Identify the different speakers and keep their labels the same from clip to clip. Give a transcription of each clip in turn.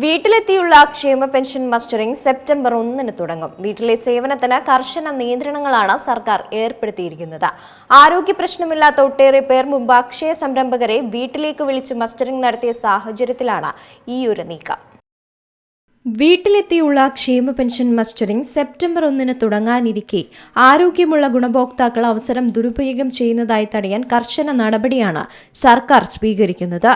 Speaker 1: വീട്ടിലെത്തിയുള്ള ക്ഷേമ pension mustering September 1 തുടങ്ങും. വീട്ടിലെ സേവനത്തിന് കർശന നിയന്ത്രണങ്ങളാണ് സർക്കാർ ഏർപ്പെടുത്തിയിരിക്കുന്നത്. ആരോഗ്യ പ്രശ്നമില്ലാത്ത ഒട്ടേറെ പേർ മുമ്പ് അക്ഷയ സംരംഭകരെ വീട്ടിലേക്ക് വിളിച്ച് മസ്റ്ററിംഗ് നടത്തിയ സാഹചര്യത്തിലാണ് ഈ ഒരു നീക്കം. വീട്ടിലെത്തിയുള്ള ക്ഷേമ പെൻഷൻ മസ്റ്ററിംഗ് സെപ്റ്റംബർ 1 തുടങ്ങാനിരിക്കെ ആരോഗ്യമുള്ള ഗുണഭോക്താക്കൾ അവസരം ദുരുപയോഗം ചെയ്യുന്നതായി തടയാൻ കർശന നടപടിയാണ് സർക്കാർ സ്വീകരിക്കുന്നത്.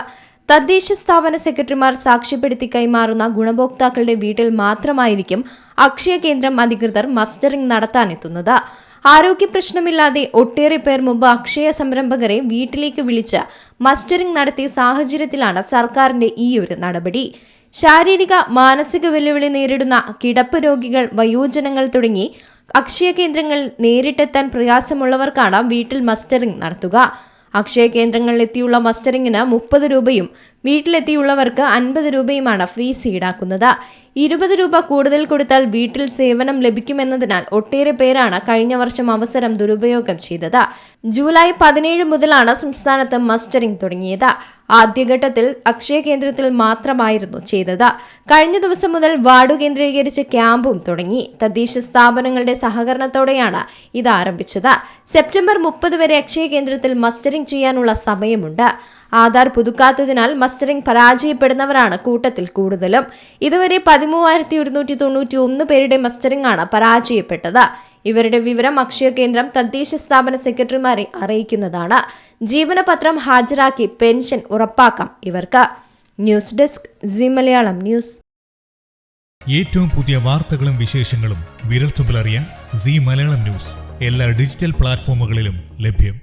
Speaker 1: തദ്ദേശ സ്ഥാപന സെക്രട്ടറിമാർ സാക്ഷ്യപ്പെടുത്തി കൈമാറുന്ന ഗുണഭോക്താക്കളുടെ വീട്ടിൽ മാത്രമായിരിക്കും അക്ഷയ കേന്ദ്രം അധികൃതർ മസ്റ്ററിംഗ് നടത്താനെത്തുന്നത്. ആരോഗ്യ പ്രശ്നമില്ലാതെ ഒട്ടേറെ പേർ മുമ്പ് അക്ഷയ സംരംഭകരെ വീട്ടിലേക്ക് വിളിച്ച് മസ്റ്ററിംഗ് നടത്തിയ സാഹചര്യത്തിലാണ് സർക്കാരിന്റെ ഈ ഒരു നടപടി. ശാരീരിക മാനസിക വെല്ലുവിളി നേരിടുന്ന കിടപ്പ് രോഗികൾ, വയോജനങ്ങൾ തുടങ്ങി അക്ഷയ കേന്ദ്രങ്ങളിൽ നേരിട്ടെത്താൻ പ്രയാസമുള്ളവർക്കാണ് വീട്ടിൽ മസ്റ്ററിംഗ് നടത്തുക. അക്ഷയ കേന്ദ്രങ്ങളിൽ എത്തിയുള്ള മസ്റ്ററിംഗിന് 30 രൂപയും വീട്ടിലെത്തിയുള്ളവർക്ക് 50 രൂപയുമാണ് ഫീസ് ഈടാക്കുന്നത്. 20 രൂപ കൂടുതൽ കൊടുത്താൽ വീട്ടിൽ സേവനം ലഭിക്കുമെന്നതിനാൽ ഒട്ടേറെ പേരാണ് കഴിഞ്ഞ വർഷം അവസരം ദുരുപയോഗം ചെയ്തത്. ജൂലൈ 17 മുതലാണ് സംസ്ഥാനത്ത് മസ്റ്ററിംഗ് തുടങ്ങിയത്. ആദ്യഘട്ടത്തിൽ അക്ഷയ കേന്ദ്രത്തിൽ മാത്രമായിരുന്നു ചെയ്തത്. കഴിഞ്ഞ ദിവസം മുതൽ വാർഡ് കേന്ദ്രീകരിച്ച് ക്യാമ്പും തുടങ്ങി. തദ്ദേശ സ്ഥാപനങ്ങളുടെ സഹകരണത്തോടെയാണ് ഇത് ആരംഭിച്ചത്. സെപ്റ്റംബർ 30 വരെ അക്ഷയ കേന്ദ്രത്തിൽ മസ്റ്ററിംഗ് ചെയ്യാനുള്ള സമയമുണ്ട്. ആധാർ പുതുക്കാത്തതിനാൽ മസ്റ്ററിംഗ് പരാജയപ്പെടുന്നവരാണ് കൂട്ടത്തിൽ കൂടുതലും. ഇതുവരെ 13,191 പേരുടെ മസ്റ്ററിംഗ് ആണ് പരാജയപ്പെട്ടത്. ഇവരുടെ വിവരം അക്ഷയ കേന്ദ്രം തദ്ദേശ സ്ഥാപന സെക്രട്ടറിമാരെ അറിയിക്കുന്നതാണ്. ജീവനപത്രം ഹാജരാക്കി പെൻഷൻ ഉറപ്പാക്കാം ഇവർക്ക്. News desk C Malayalam news.
Speaker 2: ഏറ്റവും പുതിയ വാർത്തകളും വിശേഷങ്ങളും വിരൽത്തുമ്പിലറിയാൻ സി മലയാളം ന്യൂസ് എല്ലാ ഡിജിറ്റൽ പ്ലാറ്റ്ഫോമുകളിലും ലഭ്യം.